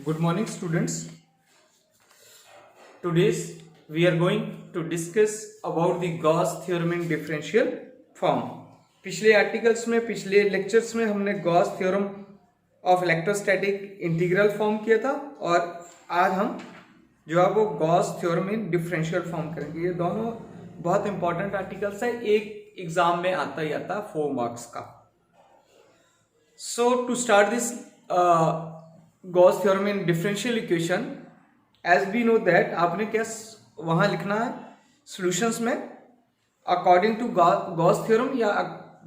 Good morning, students. Today we are going to discuss about the Gauss theorem in differential form. पिछले articles में, पिछले lectures में हमने Gauss theorem of electrostatic integral form किया था और आज हम जो है वो Gauss theorem in differential form करेंगे. ये दोनों बहुत इंपॉर्टेंट आर्टिकल्स है, एक एग्जाम में आता ही आता 4 मार्क्स का. So to start this Gauss theorem in differential equation, as we know that आपने क्या वहां लिखना है सॉल्यूशंस में अकॉर्डिंग टू गॉस थ्योरम, या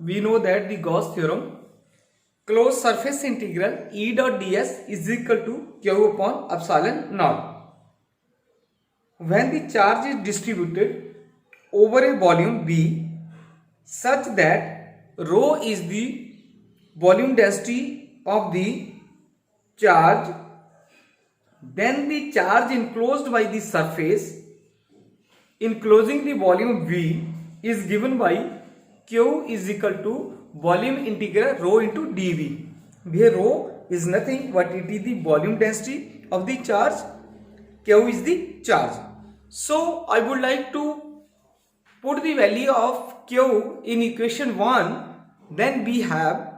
we know that the Gauss theorem close surface integral E dot ds is equal to Q upon epsilon naught when the charge is distributed over a volume V such that rho is the volume density of the charge, then the charge enclosed by the surface enclosing the volume V is given by Q is equal to volume integral rho into dV. Here rho is nothing but it is the volume density of the charge, Q is the charge. So I would like to put the value of Q in equation 1. Then we have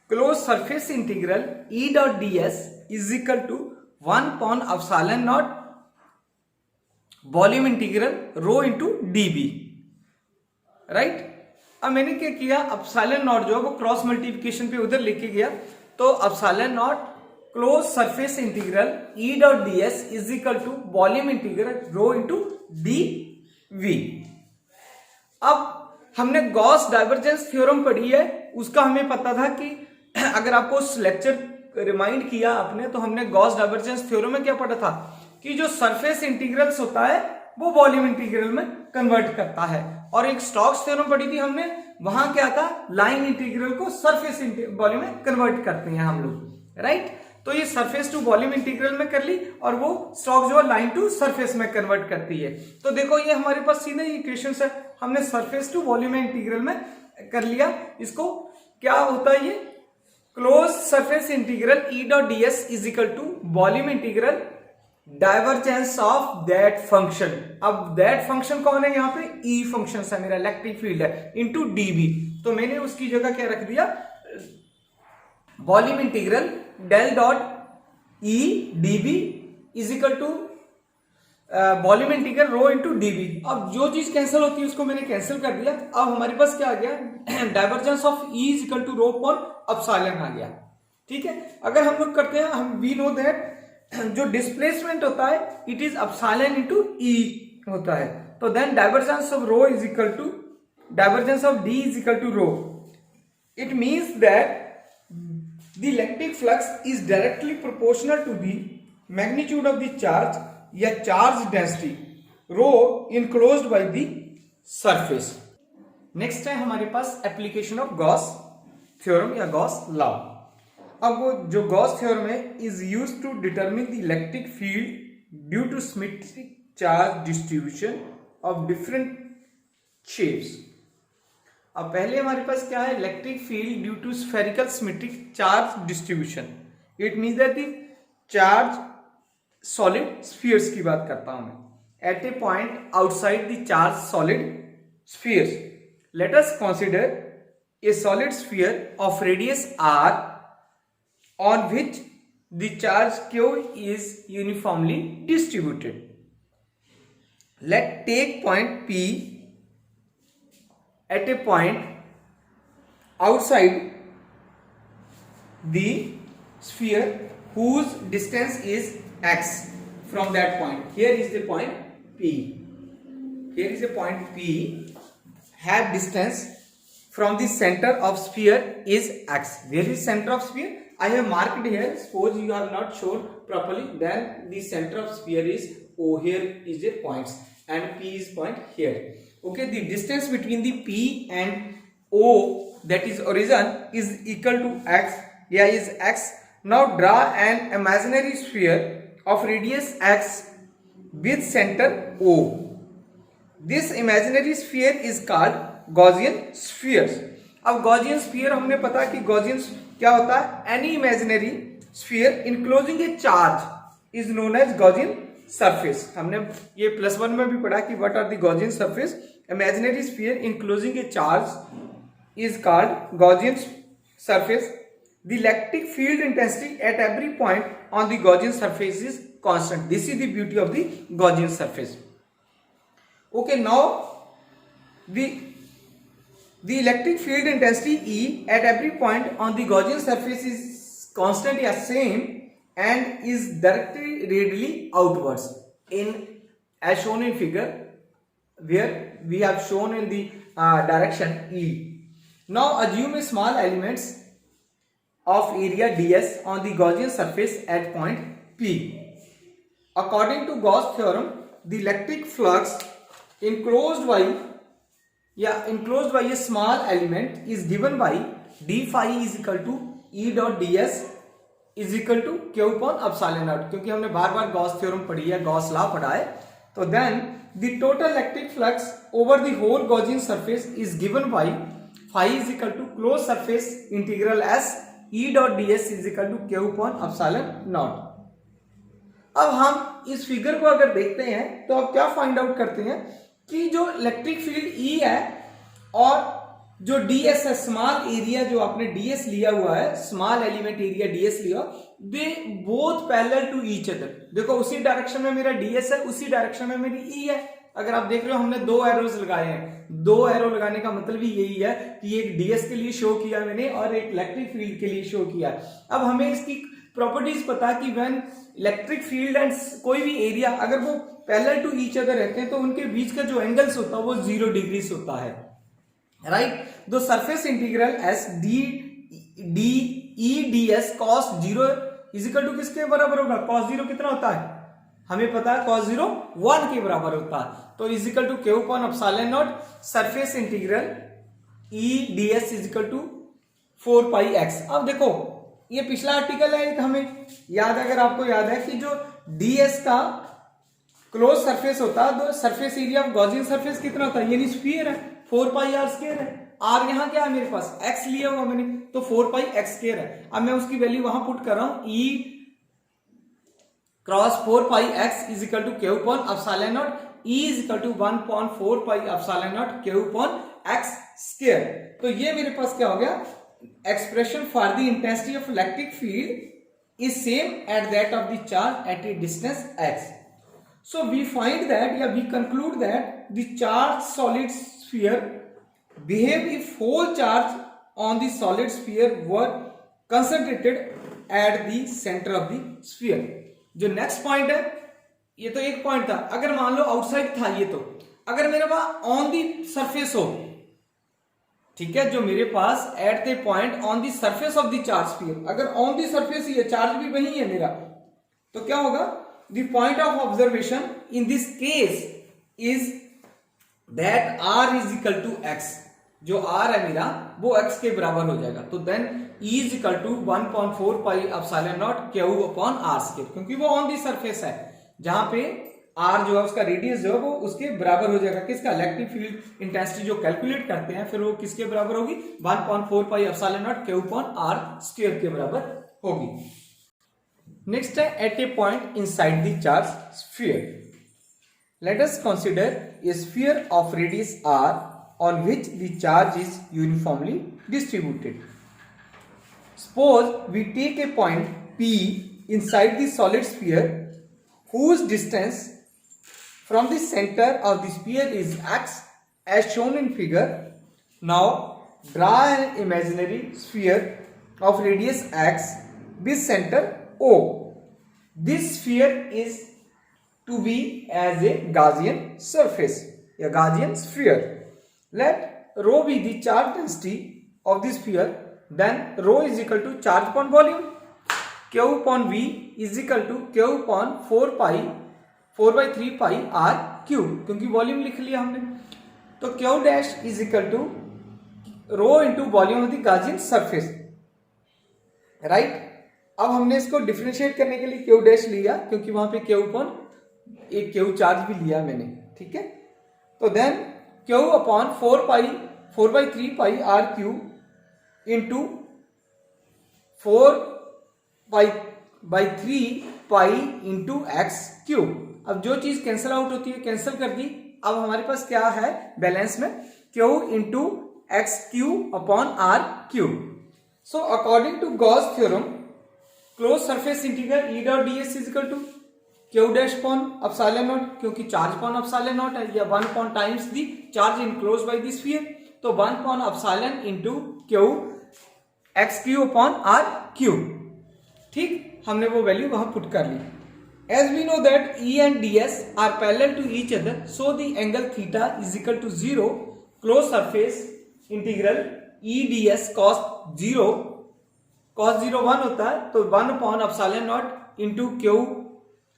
closed surface integral E dot ds is equal to 1 upon epsilon naught volume integral rho into dB, right. अब मैंने क्या किया, epsilon not जो है वो cross multiplication पे उधर लेके गया, तो epsilon naught close surface integral E dot ds is equal to volume integral rho into dV. अब हमने गॉस डाइवर्जेंस थ्योरम पढ़ी है, उसका हमें पता था कि अगर आपको उस लेक्चर रिमाइंड किया आपने तो हमने गॉस डाइवर्जेंस थ्योरम में क्या पढ़ा था कि जो सरफेस इंटीग्रल्स होता है वो वॉल्यूम इंटीग्रल में कन्वर्ट करता है. और एक स्टोक्स थ्योरम पढ़ी थी हमने, वहां क्या था, लाइन इंटीग्रल को सरफेस वॉल्यूम में कन्वर्ट करते हैं हम लोग, राइट. तो ये सरफेस टू वॉल्यूम इंटीग्रल में कर ली और वो स्टोक्स जो है लाइन टू सरफेस में कन्वर्ट करती है. तो देखो ये हमारे पास सीधे इक्वेशन है, हमने सरफेस टू वॉल्यूम इंटीग्रल में कर लिया. इसको क्या होता है, ये close surface integral E dot ds is equal to volume integral divergence of that function. अब दैट फंक्शन कौन है, यहाँ पे E फंक्शन है, मेरा इलेक्ट्रिक फील्ड है, इनटू dB. तो मैंने उसकी जगह क्या रख दिया, volume integral del dot E dB is equal to volume integral rho into dB. अब जो चीज कैंसिल होती है उसको मैंने कैंसिल कर दिया. अब हमारे पास क्या आ गया, divergence of E is equal to rho upon epsilon आ गया. ठीक है, अगर हम लोग करते हैं, हम वी नो दैट जो डिस्प्लेसमेंट होता है it is epsilon into E होता है. तो then divergence of rho is equal to divergence of D is equal to rho. It means that the electric flux is directly proportional to the magnitude of the charge या charge density rho enclosed by the surface. Next है हमारे पास application of Gauss theorem या Gauss law. अब वो जो Gauss theorem है is used to determine the electric field due to symmetric charge distribution of different shapes. अब पहले हमारे पास क्या है, electric field due to spherical symmetric charge distribution. It means that the charge solid spheres की बात करता हूं मैं, at a point outside the charge solid spheres. Late us consider a solid sphere of radius r on which the charge q is uniformly distributed. Let take point P at a point outside the sphere whose distance is x from that point. Here is the point P. Here is a point P. Have distance from the center of sphere is x. Where is center of sphere? I have marked here. Suppose you are not shown properly, then the center of sphere is O. Here is the points and P is point here. Okay, the distance between the P and O, that is origin, is equal to x. Yeah, is x. Now draw an imaginary sphere of radius x with center O. This imaginary sphere is called Gaussian spheres. अब Gaussian sphere हमने पता कि Gaussian क्या होता है, any imaginary sphere enclosing a charge is known as Gaussian surface. हमने ये +1 में भी पढ़ा कि what are the Gaussian surface. Imaginary sphere enclosing a charge is called Gaussian surface. The electric field intensity at every point on the Gaussian surface is constant. This is the beauty of the Gaussian surface. Okay, now the electric field intensity E at every point on the Gaussian surface is constant, yeah, same, and is directly radially outwards in as shown in figure, where we have shown in the direction E. Now assume a small elements of area ds on the Gaussian surface at point P. According to Gauss theorem, the electric flux enclosed by a small element is given by d phi is equal to E dot ds is equal to q upon epsilon naught। क्योंकि हमने बार बार Gauss theorem पढ़ी है, Gauss law पढ़ा है, तो then the total electric flux over the whole Gaussian surface is given by phi is equal to closed surface integral s E dot ds is equal to q upon epsilon naught। अब हम इस figure को अगर देखते हैं तो अब क्या फाइंड आउट करते हैं कि जो इलेक्ट्रिक फील्ड E है और जो ds है, स्मॉल एरिया जो आपने ds लिया हुआ है, स्मॉल एलिमेंट एरिया ds लिया, they both parallel to each other. देखो उसी डायरेक्शन में मेरा ds है, उसी डायरेक्शन में मेरी E है। अगर आप देख रहे हो हमने 2 एरोज लगाए हैं, 2 एरो लगाने का मतलब ही यही है कि एक ds के लिए शो किया मैंने और एक इलेक्ट्रिक फील्ड के लिए शो किया। अब हमें इसकी प्रॉपर्टीज पता कि व्हेन इलेक्ट्रिक फील्ड एंड कोई भी एरिया अगर वो पैरेलल टू ईच अदर रहते हैं तो उनके बीच का जो एंगल्स होता है वो 0 डिग्रीज होता है, राइट। दो surface integral S D E D S cos 0 is equal to किसके बराबर होगा? cos 0 कितना होता है? हमें पता है cos 0 1 के बराबर होता है, तो is equal to q upon epsilon naught surface integral E ds is equal to 4 pi x। अब देखो ये पिछला आर्टिकल है, एक हमें याद, अगर आपको याद है कि जो ds का क्लोज सरफेस होता है तो surface area of Gaussian surface कितना होता है? यानी स्फीयर है, 4 पाई r स्क्वायर है। r यहाँ क्या है मेरे पास? x लिया हुआ मैंने, तो 4 पाई x स्क्वायर है। अब मैं उसकी वैल्यू वहां पुट कर रहा हूं, E cross 4 pi x is equal to q upon epsilon naught, E is equal to 1/4 pi epsilon naught q upon x square. तो ये मेरे पास क्या हो गया? Expression for the intensity of electric field is same at that of the charge at a distance x। So we find that, yeah, we conclude that the charged solid sphere behave if whole charge on the solid sphere were concentrated at the center of the sphere। जो next point है, ये तो एक point था, अगर मान लो outside था ये, तो अगर मेरे पास ऑन दी सरफेस हो, ठीक है, जो मेरे पास at the point on the surface of the charge sphere, अगर ऑन द सरफेस ही है, चार्ज भी वही है मेरा, तो क्या होगा? The point of observation in this case is that r is equal to x। जो r है मेरा वो x के बराबर हो जाएगा, तो then E is equal to 1/4 pi epsilon naught q upon r square, क्योंकि वो ऑन दी सरफेस है, जहां पे r जो है उसका रेडियस जो है वो उसके बराबर हो जाएगा। किसका? इलेक्ट्रिक फील्ड इंटेंसिटी जो कैलकुलेट करते हैं फिर वो किसके बराबर होगी? 1/4 pi epsilon naught q upon r square के बराबर होगी। नेक्स्ट है at a point inside the charge sphere. Let us consider a sphere of radius r on which the charge is uniformly distributed. Suppose we take a point P inside the solid sphere whose distance from the center of the sphere is x as shown in figure. Now draw an imaginary sphere of radius x with center O. This sphere is to be as a Gaussian surface, a Gaussian sphere. Let rho be the charge density of the sphere, then rho is equal to charge upon volume, q upon v is equal to q upon 4/3 pi r cube, क्योंकि volume लिख लिया हमने, तो q dash is equal to rho into volume of the Gaussian surface, right. अब हमने इसको differentiate करने के लिए q डैश लिया क्योंकि वहां पे q upon एक q चार्ज भी लिया मैंने, ठीक है। तो then q upon 4/3 pi r cube into 4 by 3 pi into x cube. अब जो चीज कैंसिल आउट होती है कैंसिल कर दी। अब हमारे पास क्या है बैलेंस में, q into x cube upon are cube. So according to Gauss theorem close surface integral E dot d s is equal to q dash upon epsilon naught, क्योंकि चार्ज अपॉन एप्सिलॉन नॉट है, या 1 upon times the charge enclose by the sphere, तो 1 upon epsilon into q x q upon are cube. ठीक, हमने वो value वहां put कर ली। As we know that E and ds are parallel to each other, so the angle theta is equal to 0. Closed surface integral E ds cos 0 1 होता है, तो 1 upon epsilon naught into q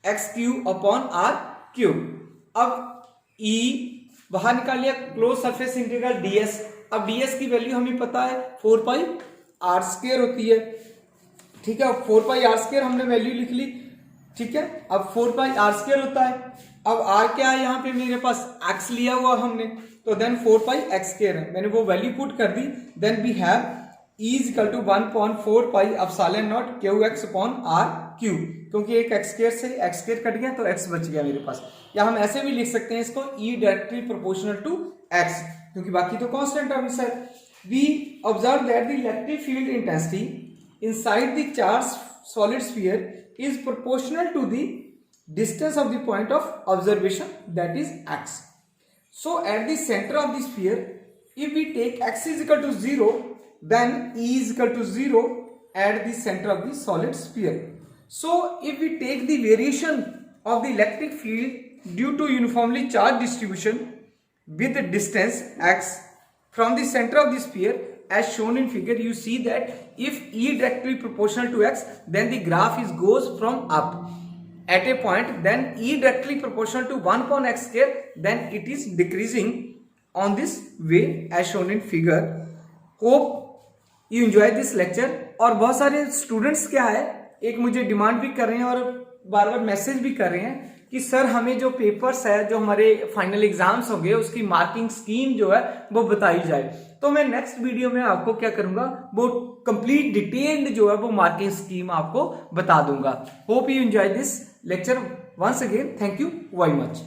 x q upon are cube. अब E बाहर निकाल लिया, close surface integral ds। अब ds की value हमें पता है 4 पाई आर स्क्वायर होती है। ठीक है, 4 पाई आर स्क्वायर हमने वैल्यू लिख ली। ठीक है, अब 4 पाई आर स्क्वायर होता है। अब आर क्या है यहाँ पे मेरे पास एक्स लिया हुआ हमने, तो देन 4 पाई एक्स स्क्वायर है, मैंने वो वैल्यू पुट कर दी। Then we have E is equal to 1/4 pi epsilon naught Q X upon are cube, क्योंकि एक एक्स स्क्वायर से एक्स स्क्वायर कट गया तो एक्स बच गया मेरे पास। या हम ऐसे भी लिख सकते हैं इसको E directly proportional to x, क्योंकि बाकी तो कांस्टेंट है sir. We observe that the electric field intensity inside the charge solid sphere is proportional to the distance of the point of observation, that is x. So at the center of the sphere, if we take x is equal to 0, then E is equal to 0 at the center of the solid sphere. So if we take the variation of the electric field due to uniformly charged distribution with the distance x from the center of the sphere as shown in figure, you see that if E directly proportional to x, then the graph is goes from up at a point, then E directly proportional to 1 upon x square, then it is decreasing on this way as shown in figure. Hope you enjoy this lecture. और बहुत सारे students क्या है, एक मुझे demand भी कर रहे हैं और बार बार मैसेज भी कर रहे हैं कि सर हमें जो पेपर्स है, जो हमारे फाइनल एग्जाम्स होंगे, उसकी मार्किंग स्कीम जो है वो बताई जाए। तो मैं नेक्स्ट वीडियो में आपको क्या करूंगा, वो कंप्लीट डिटेल्ड जो है वो मार्किंग स्कीम आपको बता दूंगा। Hope you enjoy this lecture. Once again thank you very much.